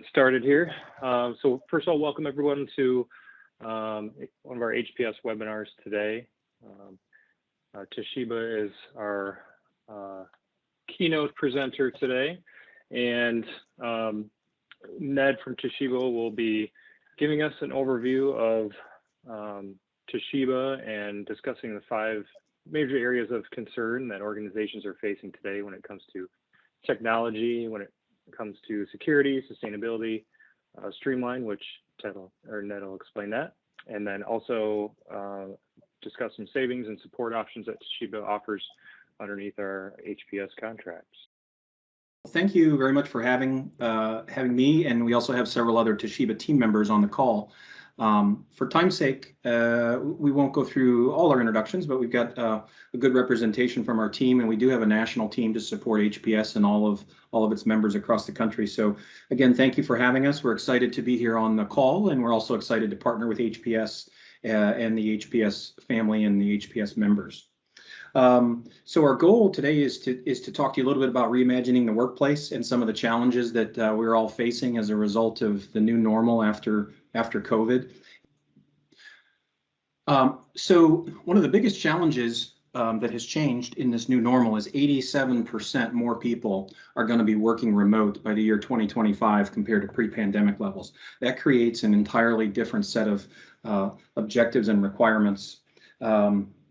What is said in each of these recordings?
get started here. So first of all, welcome everyone to one of our HPS webinars today. Toshiba is our keynote presenter today, and Ned from Toshiba will be giving us an overview of Toshiba and discussing the 5 major areas of concern that organizations are facing today when it comes to technology, when it comes to security, sustainability, Streamline, which Ned will explain that, and then also discuss some savings and support options that Toshiba offers underneath our HPS contracts. Thank you very much for having me, and we also have several other Toshiba team members on the call. For time's sake, we won't go through all our introductions, but we've got a good representation from our team, and we do have a national team to support HPS and all of its members across the country. So again, thank you for having us. We're excited to be here on the call, and we're also excited to partner with HPS and the HPS family and the HPS members. So our goal today is to talk to you a little bit about reimagining the workplace and some of the challenges that we're all facing as a result of the new normal after COVID. So one of the biggest challenges that has changed in this new normal is 87% more people are going to be working remote by the year 2025 compared to pre-pandemic levels. That creates an entirely different set of objectives and requirements.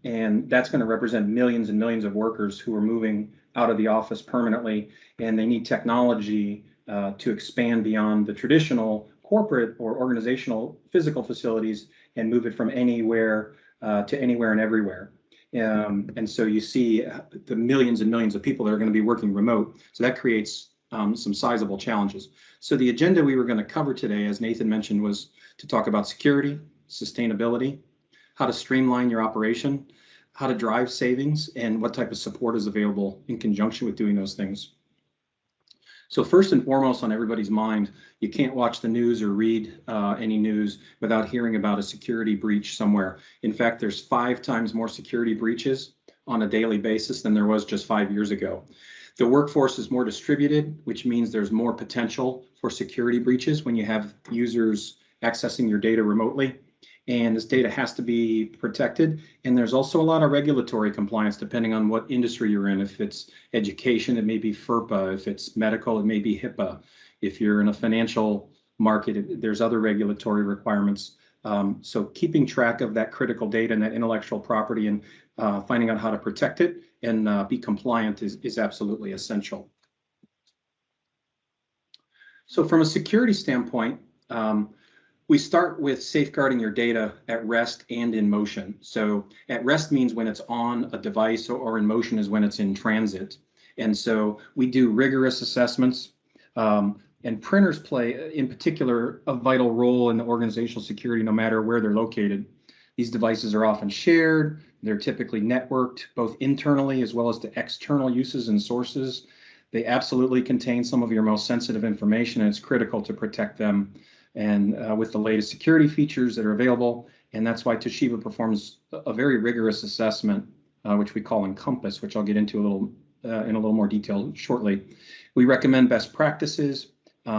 And that's going to represent millions and millions of workers who are moving out of the office permanently, and they need technology to expand beyond the traditional corporate or organizational physical facilities and move it from anywhere to anywhere and everywhere. And so you see the millions and millions of people that are going to be working remote. So that creates some sizable challenges. So the agenda we were going to cover today, as Nathan mentioned, was to talk about security, sustainability, how to streamline your operation, how to drive savings, and what type of support is available in conjunction with doing those things. So first and foremost on everybody's mind, you can't watch the news or read any news without hearing about a security breach somewhere. In fact, there's 5 times more security breaches on a daily basis than there was just 5 years ago. The workforce is more distributed, which means there's more potential for security breaches when you have users accessing your data remotely. And this data has to be protected. And there's also a lot of regulatory compliance depending on what industry you're in. If it's education, it may be FERPA. If it's medical, it may be HIPAA. If you're in a financial market, there's other regulatory requirements. So keeping track of that critical data and that intellectual property and finding out how to protect it and be compliant is absolutely essential. So from a security standpoint, we start with safeguarding your data at rest and in motion. So at rest means when it's on a device, or in motion is when it's in transit. And so we do rigorous assessments, and printers play in particular a vital role in the organizational security no matter where they're located. These devices are often shared. They're typically networked both internally as well as to external uses and sources. They absolutely contain some of your most sensitive information, and it's critical to protect them. And with the latest security features that are available, and that's why Toshiba performs a very rigorous assessment, which we call Encompass, which I'll get into in a little more detail shortly. We recommend best practices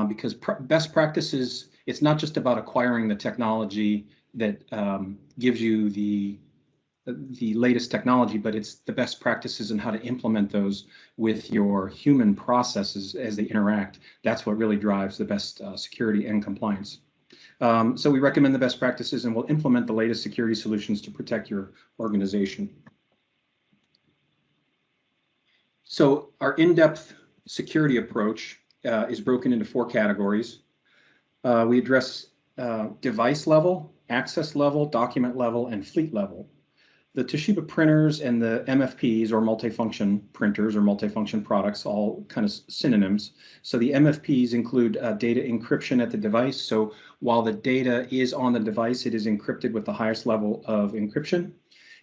because best practices, it's not just about acquiring the technology that gives you the latest technology, but it's the best practices and how to implement those with your human processes as they interact. That's what really drives the best security and compliance. So we recommend the best practices, and we'll implement the latest security solutions to protect your organization. So our in-depth security approach is broken into 4 categories. We address device level, access level, document level, and fleet level. The Toshiba printers and the MFPs, or multifunction printers or multifunction products, all kind of synonyms. So the MFPs include data encryption at the device. So while the data is on the device, it is encrypted with the highest level of encryption.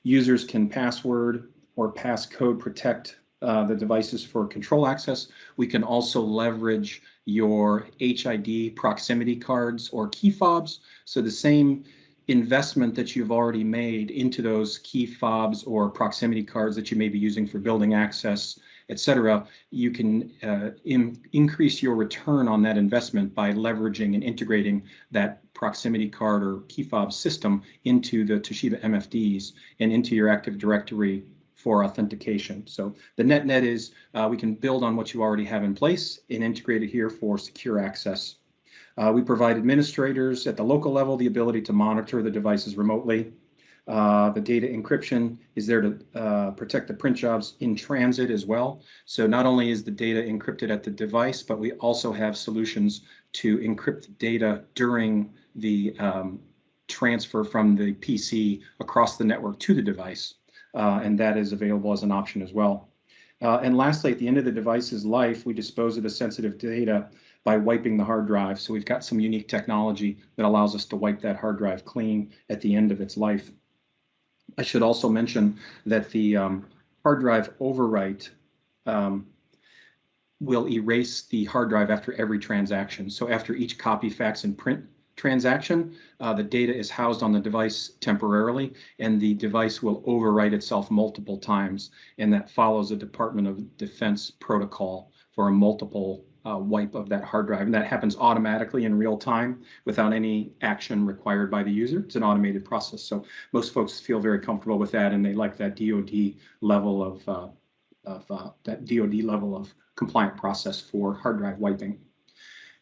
Users can password or passcode protect the devices for control access. We can also leverage your HID proximity cards or key fobs. So the same investment that you've already made into those key fobs or proximity cards that you may be using for building access et cetera, you can increase your return on that investment by leveraging and integrating that proximity card or key fob system into the Toshiba MFDs and into your Active Directory for authentication. So the net is we can build on what you already have in place and integrate it here for secure access. We provide administrators at the local level the ability to monitor the devices remotely. The data encryption is there to protect the print jobs in transit as well. So not only is the data encrypted at the device, but we also have solutions to encrypt the data during the transfer from the PC across the network to the device. And that is available as an option as well. And lastly, at the end of the device's life, we dispose of the sensitive data by wiping the hard drive. So we've got some unique technology that allows us to wipe that hard drive clean at the end of its life. I should also mention that the hard drive overwrite will erase the hard drive after every transaction. So after each copy, fax, and print transaction, the data is housed on the device temporarily, and the device will overwrite itself multiple times, and that follows a Department of Defense protocol for a multiple wipe of that hard drive, and that happens automatically in real time without any action required by the user. It's an automated process, so most folks feel very comfortable with that, and they like that DoD level of compliant process for hard drive wiping.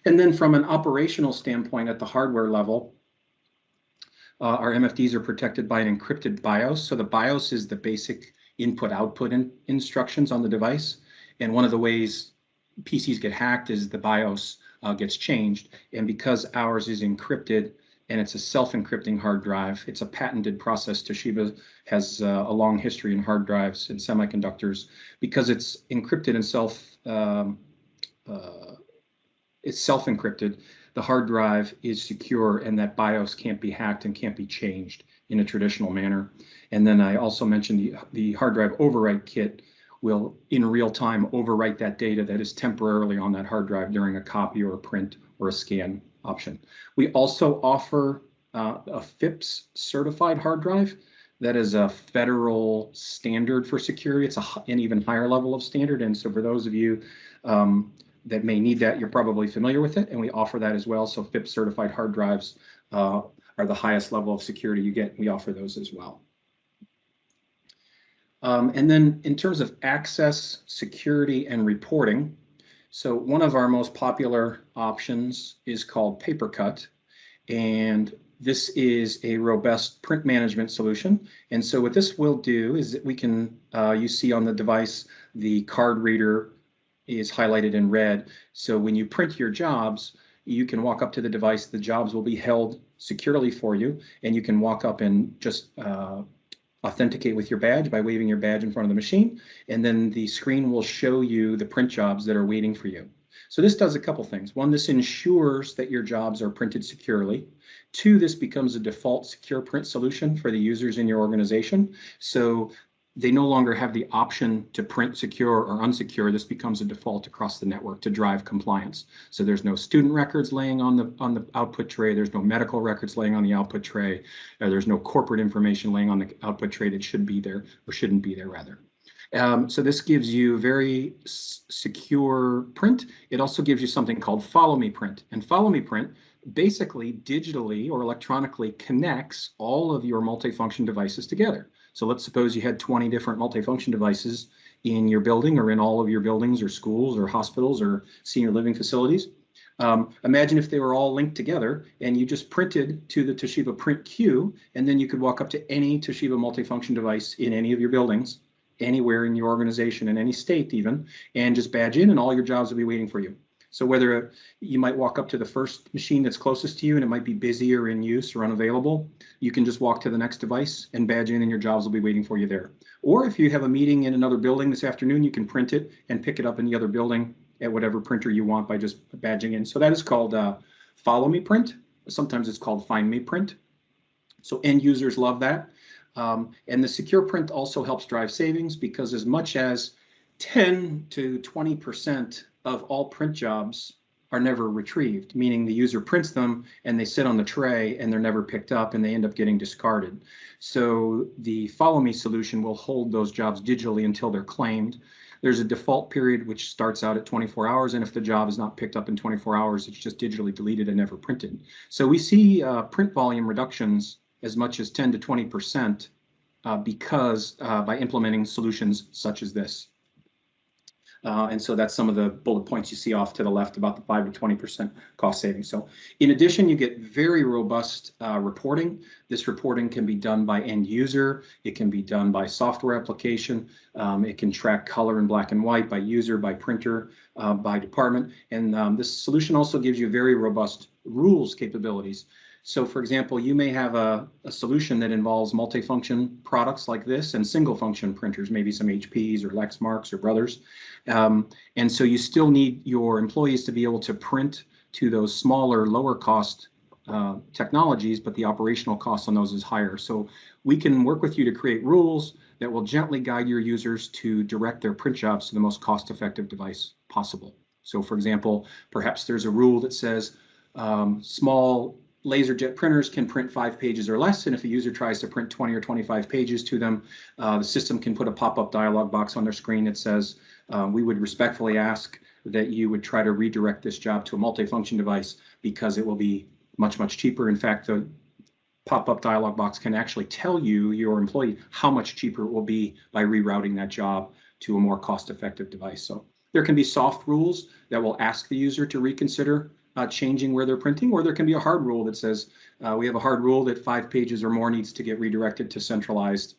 And then from an operational standpoint at the hardware level, our MFDs are protected by an encrypted BIOS. So the BIOS is the basic input-output instructions on the device. And one of the ways PCs get hacked is the BIOS gets changed. And because ours is encrypted and it's a self-encrypting hard drive, it's a patented process. Toshiba has a long history in hard drives and semiconductors. Because it's encrypted and it's self-encrypted, the hard drive is secure, and that BIOS can't be hacked and can't be changed in a traditional manner. And then I also mentioned the hard drive overwrite kit will, in real time, overwrite that data that is temporarily on that hard drive during a copy or a print or a scan option. We also offer a FIPS certified hard drive. That is a federal standard for security. It's an even higher level of standard. And so for those of you that may need that, you're probably familiar with it, and we offer that as well. So FIPS certified hard drives are the highest level of security you get. We offer those as well. And then in terms of access, security, and reporting, so one of our most popular options is called PaperCut, and this is a robust print management solution. And so what this will do is that we can, you see on the device, the card reader is highlighted in red. So when you print your jobs, you can walk up to the device, the jobs will be held securely for you, and you can walk up and just authenticate with your badge by waving your badge in front of the machine, and then the screen will show you the print jobs that are waiting for you. So this does a couple things. One, this ensures that your jobs are printed securely. Two, this becomes a default secure print solution for the users in your organization. So they no longer have the option to print secure or unsecure. This becomes a default across the network to drive compliance. So there's no student records laying on the output tray. There's no medical records laying on the output tray. There's no corporate information laying on the output tray that should be there, or shouldn't be there rather. So this gives you very secure print. It also gives you something called Follow Me Print. And Follow Me Print basically digitally or electronically connects all of your multifunction devices together. So let's suppose you had 20 different multifunction devices in your building, or in all of your buildings or schools or hospitals or senior living facilities. Imagine if they were all linked together and you just printed to the Toshiba print queue, and then you could walk up to any Toshiba multifunction device in any of your buildings, anywhere in your organization, in any state even, and just badge in, and all your jobs will be waiting for you. So whether you might walk up to the first machine that's closest to you and it might be busy or in use or unavailable, you can just walk to the next device and badge in, and your jobs will be waiting for you there. Or if you have a meeting in another building this afternoon, you can print it and pick it up in the other building at whatever printer you want by just badging in. So that is called Follow Me Print. Sometimes it's called Find Me Print. So end users love that. And the secure print also helps drive savings, because as much as 10 to 20% of all print jobs are never retrieved, meaning the user prints them and they sit on the tray and they're never picked up and they end up getting discarded. So the Follow Me solution will hold those jobs digitally until they're claimed. There's a default period which starts out at 24 hours, and if the job is not picked up in 24 hours, it's just digitally deleted and never printed. So we see print volume reductions as much as 10 to 20% because by implementing solutions such as this. And so that's some of the bullet points you see off to the left about the 5 to 20% cost savings. So in addition, you get very robust reporting. This reporting can be done by end user. It can be done by software application. It can track color in black and white by user, by printer, by department. And this solution also gives you very robust rules capabilities. So for example, you may have a solution that involves multifunction products like this and single function printers, maybe some HPs or Lexmarks or Brothers. And so you still need your employees to be able to print to those smaller, lower cost technologies, but the operational cost on those is higher. So we can work with you to create rules that will gently guide your users to direct their print jobs to the most cost-effective device possible. So for example, perhaps there's a rule that says small LaserJet printers can print 5 pages or less, and if a user tries to print 20 or 25 pages to them, the system can put a pop-up dialog box on their screen that says, we would respectfully ask that you would try to redirect this job to a multifunction device because it will be much, much cheaper. In fact, the pop-up dialog box can actually tell you, your employee, how much cheaper it will be by rerouting that job to a more cost-effective device. So there can be soft rules that will ask the user to reconsider changing where they're printing, or there can be a hard rule that says we have a hard rule that 5 pages or more needs to get redirected to centralized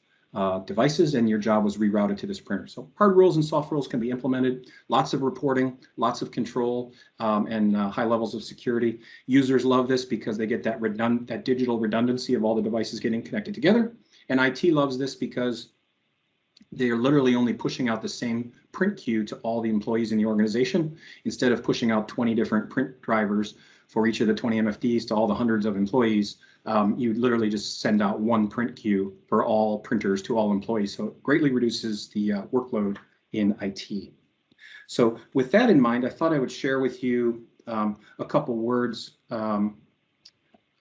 devices, and your job was rerouted to this printer. So hard rules and soft rules can be implemented. Lots of reporting, lots of control, and high levels of security. Users love this because they get that digital redundancy of all the devices getting connected together. And IT loves this because they are literally only pushing out the same print queue to all the employees in the organization instead of pushing out 20 different print drivers for each of the 20 MFDs to all the hundreds of employees. You literally just send out one print queue for all printers to all employees. So it greatly reduces the workload in IT. So with that in mind, I thought I would share with you a couple words from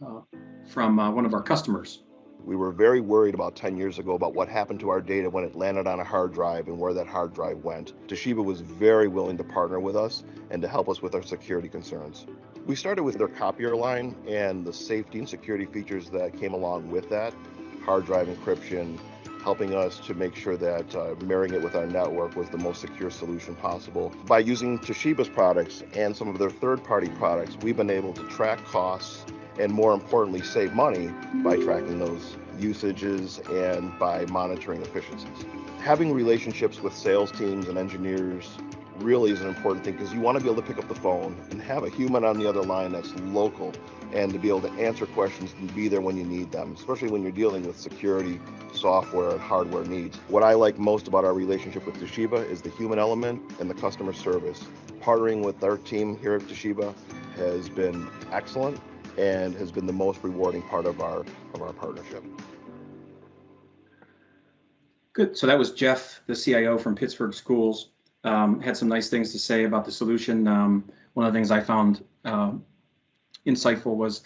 one of our customers. We were very worried about 10 years ago about what happened to our data when it landed on a hard drive and where that hard drive went. Toshiba was very willing to partner with us and to help us with our security concerns. We started with their copier line and the safety and security features that came along with that, hard drive encryption, helping us to make sure that marrying it with our network was the most secure solution possible. By using Toshiba's products and some of their third-party products, we've been able to track costs and, more importantly, save money by tracking those usages and by monitoring efficiencies. Having relationships with sales teams and engineers really is an important thing because you want to be able to pick up the phone and have a human on the other line that's local and to be able to answer questions and be there when you need them, especially when you're dealing with security, software, and hardware needs. What I like most about our relationship with Toshiba is the human element and the customer service. Partnering with our team here at Toshiba has been excellent and has been the most rewarding part of our partnership. Good. So that was Jeff, the CIO from Pittsburgh Schools. Had some nice things to say about the solution. One of the things I found insightful was,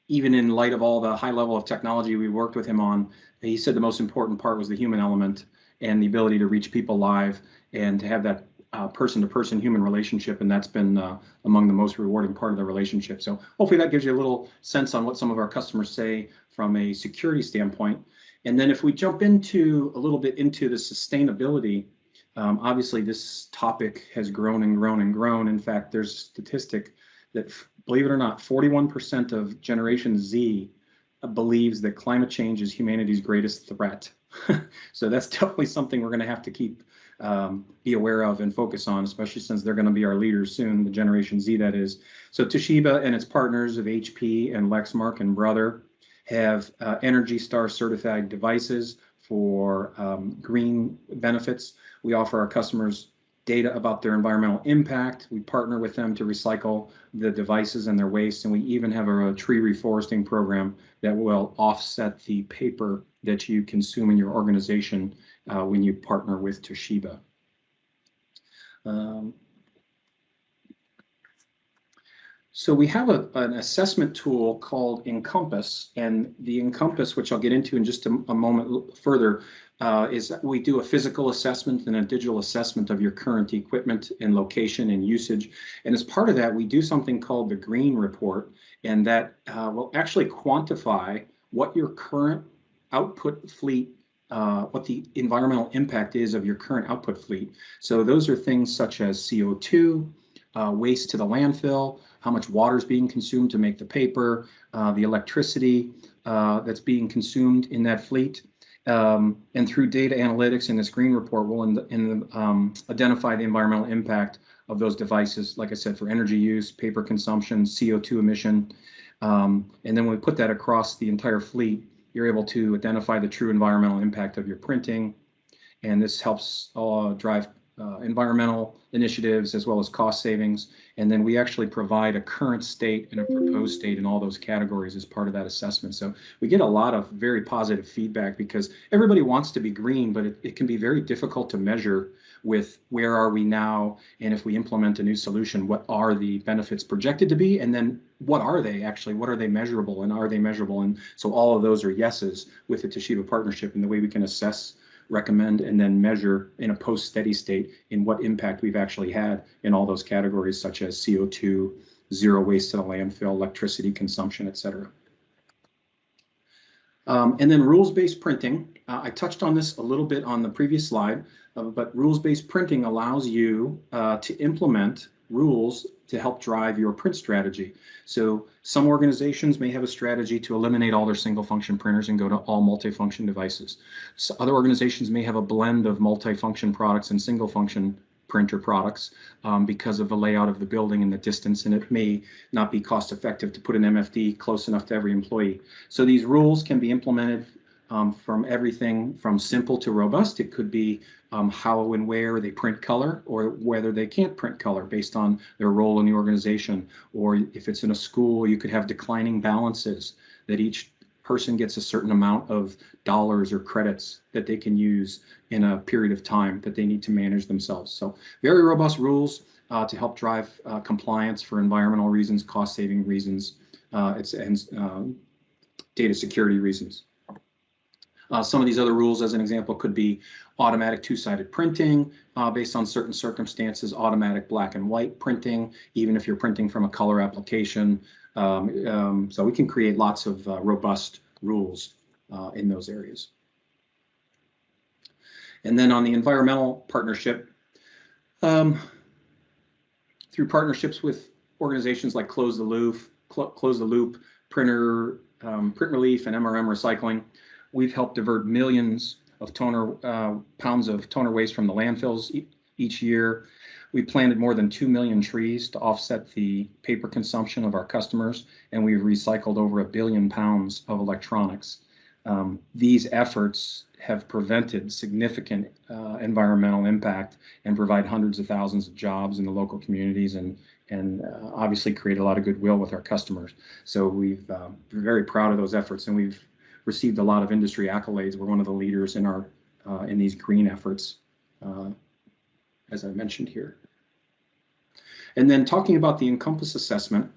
even in light of all the high level of technology we worked with him on, he said the most important part was the human element and the ability to reach people live and to have that person-to-person human relationship, and that's been among the most rewarding part of the relationship. So hopefully that gives you a little sense on what some of our customers say from a security standpoint. And then if we jump into a little bit into the sustainability, obviously this topic has grown and grown and grown. In fact, there's a statistic that, believe it or not, 41% of Generation Z believes that climate change is humanity's greatest threat. So that's definitely something we're going to have to keep be aware of and focus on, especially since they're going to be our leaders soon, the Generation Z that is. So Toshiba and its partners of HP and Lexmark and Brother have Energy Star certified devices for green benefits. We offer our customers data about their environmental impact. We partner with them to recycle the devices and their waste, and we even have a tree reforesting program that will offset the paper that you consume in your organization when you partner with Toshiba. So we have an assessment tool called Encompass, and the Encompass, which I'll get into in just a moment further, is that we do a physical assessment and a digital assessment of your current equipment and location and usage. And as part of that, we do something called the Green Report, and that will actually quantify what your current output fleet, what the environmental impact is of your current output fleet. So those are things such as CO2, waste to the landfill, how much water is being consumed to make the paper, the electricity that's being consumed in that fleet. And through data analytics in this green report, we'll identify the environmental impact of those devices, like I said, for energy use, paper consumption, CO2 emission. And then when we put that across the entire fleet, you're able to identify the true environmental impact of your printing. And this helps drive environmental initiatives as well as cost savings. And then we actually provide a current state and a proposed state in all those categories as part of that assessment. So we get a lot of very positive feedback because everybody wants to be green, but it can be very difficult to measure with where are we now, and if we implement a new solution, what are the benefits projected to be, and then what are they actually, what are they measurable, and are they measurable? And so all of those are yeses with the Toshiba partnership and the way we can assess, recommend, and then measure in a post-steady state in what impact we've actually had in all those categories, such as CO2, zero waste to the landfill, electricity consumption, et cetera. And then rules-based printing. I touched on this a little bit on the previous slide, but rules-based printing allows you to implement rules to help drive your print strategy. So some organizations may have a strategy to eliminate all their single function printers and go to all multifunction devices. So other organizations may have a blend of multifunction products and single function printer products because of the layout of the building and the distance, and it may not be cost effective to put an MFD close enough to every employee. So these rules can be implemented from everything from simple to robust. It could be how and where they print color, or whether they can't print color based on their role in the organization. Or if it's in a school, you could have declining balances, that each person gets a certain amount of dollars or credits that they can use in a period of time that they need to manage themselves. So very robust rules to help drive compliance for environmental reasons, cost saving reasons, and data security reasons. Some of these other rules, as an example, could be automatic two-sided printing based on certain circumstances, automatic black and white printing, even if you're printing from a color application. So we can create lots of robust rules in those areas. And then on the environmental partnership, through partnerships with organizations like Close the Loop, Print Relief, and MRM Recycling, we've helped divert millions of pounds of toner waste from the landfills each year. We planted more than 2 million trees to offset the paper consumption of our customers, and we've recycled over 1 billion pounds of electronics. These efforts have prevented significant environmental impact and provide hundreds of thousands of jobs in the local communities, and obviously create a lot of goodwill with our customers. So we're very proud of those efforts, and we've received a lot of industry accolades. We're one of the leaders in our in these green efforts, as I mentioned here. And then talking about the Encompass assessment.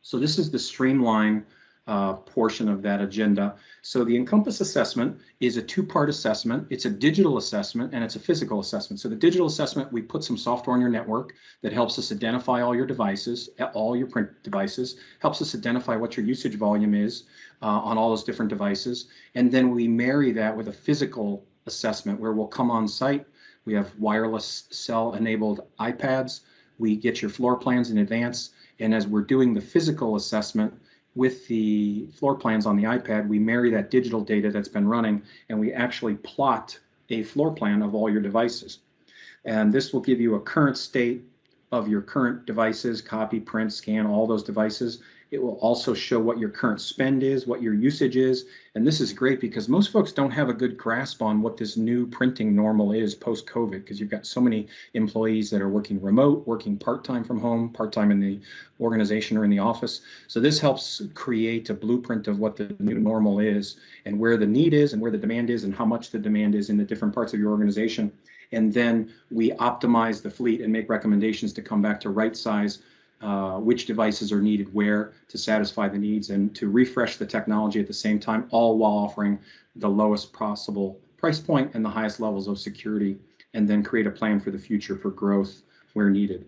So this is the Streamline portion of that agenda. So the Encompass assessment is a two-part assessment. It's a digital assessment and it's a physical assessment. So the digital assessment, we put some software on your network that helps us identify all your devices, all your print devices, helps us identify what your usage volume is on all those different devices. And then we marry that with a physical assessment where we'll come on site. We have wireless cell-enabled iPads. We get your floor plans in advance. And as we're doing the physical assessment, with the floor plans on the iPad, we marry that digital data that's been running, and we actually plot a floor plan of all your devices. And this will give you a current state of your current devices, copy, print, scan, all those devices. It will also show what your current spend is, what your usage is. And this is great because most folks don't have a good grasp on what this new printing normal is post-COVID, because you've got so many employees that are working remote, working part-time from home, part-time in the organization or in the office. So this helps create a blueprint of what the new normal is and where the need is and where the demand is and how much the demand is in the different parts of your organization. And then we optimize the fleet and make recommendations to come back to right size which devices are needed where to satisfy the needs, and to refresh the technology at the same time, all while offering the lowest possible price point and the highest levels of security, and then create a plan for the future for growth where needed.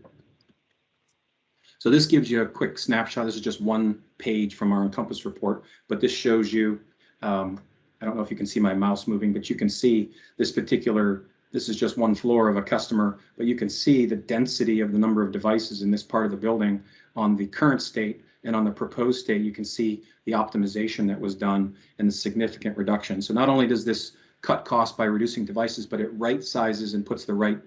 So this gives you a quick snapshot. This is just one page from our Encompass report, but this shows you, I don't know if you can see my mouse moving, but you can see this is just one floor of a customer, but you can see the density of the number of devices in this part of the building on the current state, and on the proposed state, you can see the optimization that was done and the significant reduction. So not only does this cut costs by reducing devices, but it right sizes and puts the right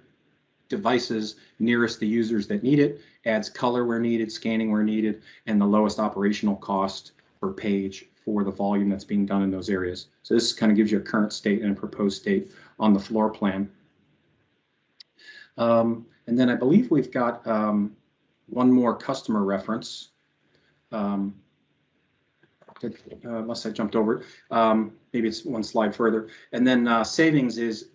devices nearest the users that need it, adds color where needed, scanning where needed, and the lowest operational cost per page for the volume that's being done in those areas. So this kind of gives you a current state and a proposed state on the floor plan. And then I believe we've got one more customer reference. Unless I jumped over it. Maybe it's one slide further. And then savings is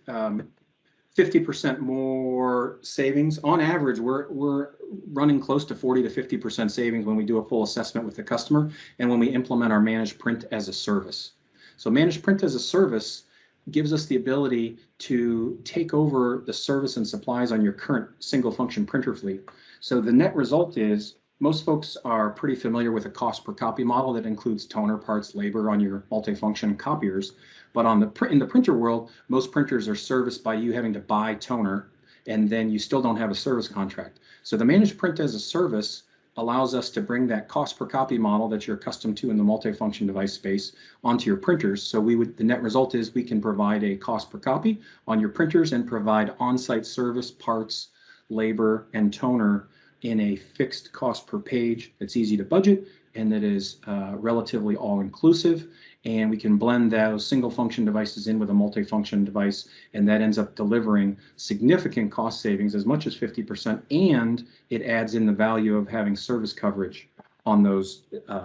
50% more savings. On average, we're running close to 40 to 50% savings when we do a full assessment with the customer and when we implement our managed print as a service. So managed print as a service gives us the ability to take over the service and supplies on your current single function printer fleet. So the net result is most folks are pretty familiar with a cost per copy model that includes toner, parts, labor on your multifunction copiers. But in the printer world, most printers are serviced by you having to buy toner, and then you still don't have a service contract. So the managed print as a service allows us to bring that cost per copy model that you're accustomed to in the multifunction device space onto your printers. So the net result is we can provide a cost per copy on your printers and provide on-site service, parts, labor, and toner in a fixed cost per page that's easy to budget and that is relatively all-inclusive. And we can blend those single function devices in with a multifunction device, and that ends up delivering significant cost savings, as much as 50%, and it adds in the value of having service coverage on those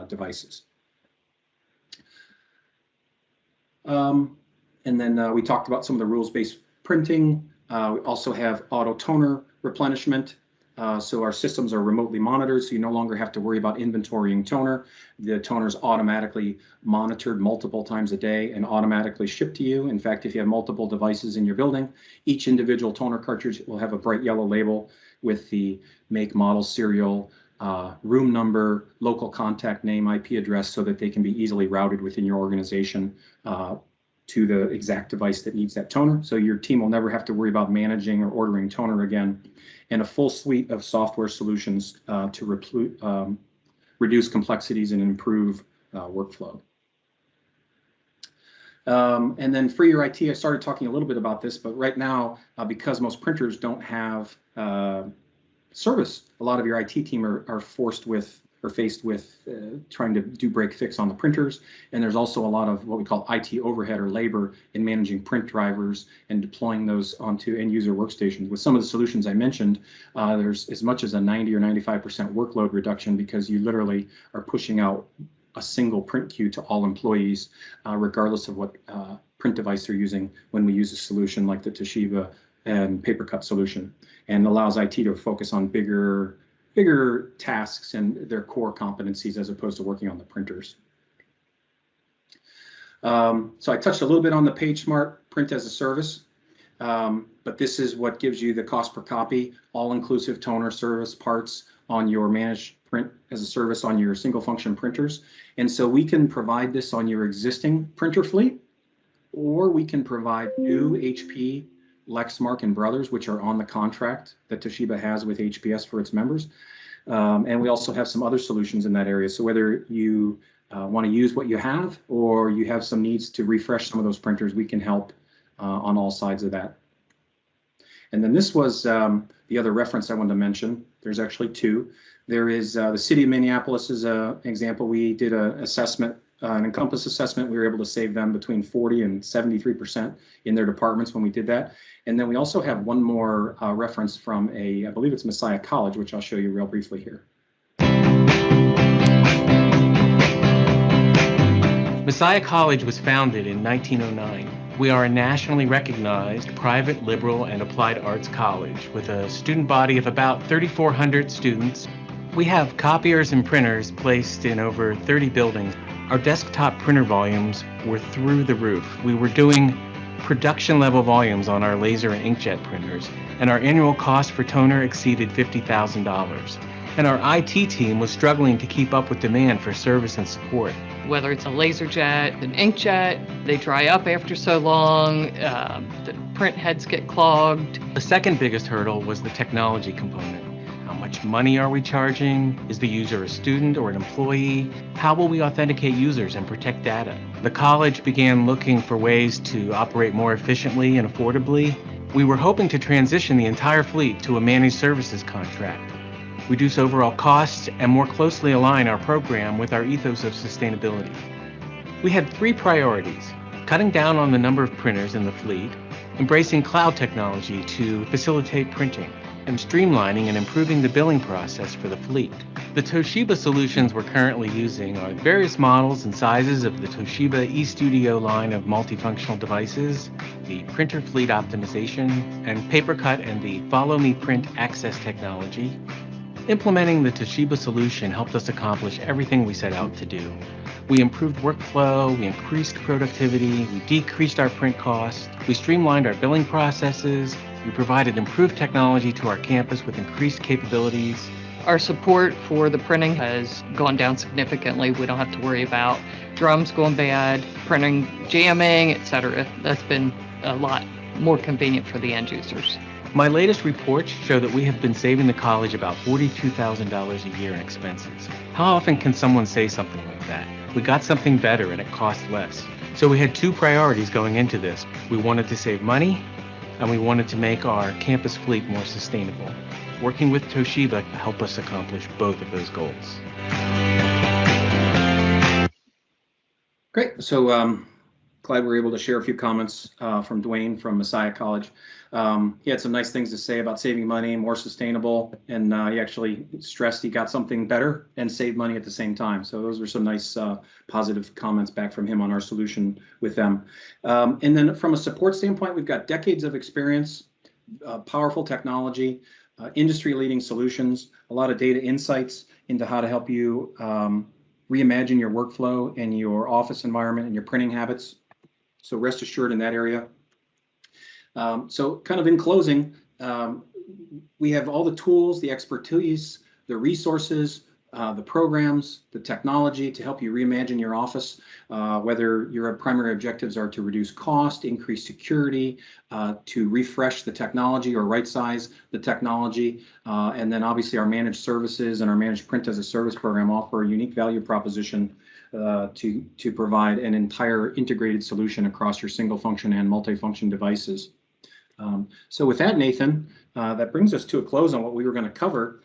devices. And then we talked about some of the rules-based printing. We also have auto toner replenishment. So our systems are remotely monitored, so you no longer have to worry about inventorying toner. The toner is automatically monitored multiple times a day and automatically shipped to you. In fact, if you have multiple devices in your building, each individual toner cartridge will have a bright yellow label with the make, model, serial, room number, local contact name, IP address, so that they can be easily routed within your organization to the exact device that needs that toner. So your team will never have to worry about managing or ordering toner again, and a full suite of software solutions to reduce complexities and improve workflow. And then for your IT, I started talking a little bit about this, but right now, because most printers don't have service, a lot of your IT team are faced with trying to do break fix on the printers. And there's also a lot of what we call IT overhead or labor in managing print drivers and deploying those onto end user workstations. With some of the solutions I mentioned, there's as much as a 90 or 95% workload reduction, because you literally are pushing out a single print queue to all employees, regardless of what print device they're using, when we use a solution like the Toshiba and paper cut solution, and allows IT to focus on bigger tasks and their core competencies as opposed to working on the printers. So I touched a little bit on the PageSmart print as a service, but this is what gives you the cost per copy, all-inclusive toner, service, parts on your managed print as a service on your single function printers. And so we can provide this on your existing printer fleet, or we can provide new HP, Lexmark, and Brothers, which are on the contract that Toshiba has with HPS for its members. And we also have some other solutions in that area. So whether you want to use what you have, or you have some needs to refresh some of those printers, we can help on all sides of that. And then this was the other reference I wanted to mention. There's actually two. There is the city of Minneapolis is an example. We did an assessment, an Encompass assessment. We were able to save them between 40 and 73% in their departments when we did that. And then we also have one more reference from I believe it's Messiah College, which I'll show you real briefly here. Messiah College was founded in 1909. We are a nationally recognized private, liberal, and applied arts college with a student body of about 3,400 students. We have copiers and printers placed in over 30 buildings. Our desktop printer volumes were through the roof. We were doing production level volumes on our laser and inkjet printers, and our annual cost for toner exceeded $50,000. And our IT team was struggling to keep up with demand for service and support. Whether it's a laser jet, an inkjet, they dry up after so long, the print heads get clogged. The second biggest hurdle was the technology component. How much money are we charging? Is the user a student or an employee? How will we authenticate users and protect data? The college began looking for ways to operate more efficiently and affordably. We were hoping to transition the entire fleet to a managed services contract, reduce overall costs, and more closely align our program with our ethos of sustainability. We had 3 priorities: cutting down on the number of printers in the fleet, embracing cloud technology to facilitate printing, and streamlining and improving the billing process for the fleet. The Toshiba solutions we're currently using are various models and sizes of the Toshiba eStudio line of multifunctional devices, the printer fleet optimization, and PaperCut and the Follow Me Print access technology. Implementing the Toshiba solution helped us accomplish everything we set out to do. We improved workflow, we increased productivity, we decreased our print costs, we streamlined our billing processes, we provided improved technology to our campus with increased capabilities. Our support for the printing has gone down significantly. We don't have to worry about drums going bad, printing jamming, etc. That's been a lot more convenient for the end users. My latest reports show that we have been saving the college about $42,000 a year in expenses. How often can someone say something like that? We got something better and it cost less. So we had 2 priorities going into this. We wanted to save money, and we wanted to make our campus fleet more sustainable. Working with Toshiba helped us accomplish both of those goals. Great. So glad we were able to share a few comments from Dwayne from Messiah College. He had some nice things to say about saving money, more sustainable, and he actually stressed he got something better and saved money at the same time. So those were some nice positive comments back from him on our solution with them. And then from a support standpoint, we've got decades of experience, powerful technology, industry-leading solutions, a lot of data insights into how to help you reimagine your workflow and your office environment and your printing habits. So rest assured in that area. So kind of in closing, we have all the tools, the expertise, the resources, the programs, the technology to help you reimagine your office, whether your primary objectives are to reduce cost, increase security, to refresh the technology or right size the technology. And then obviously our managed services and our managed print as a service program offer a unique value proposition to provide an entire integrated solution across your single function and multifunction devices. So with that, Nathan, that brings us to a close on what we were going to cover.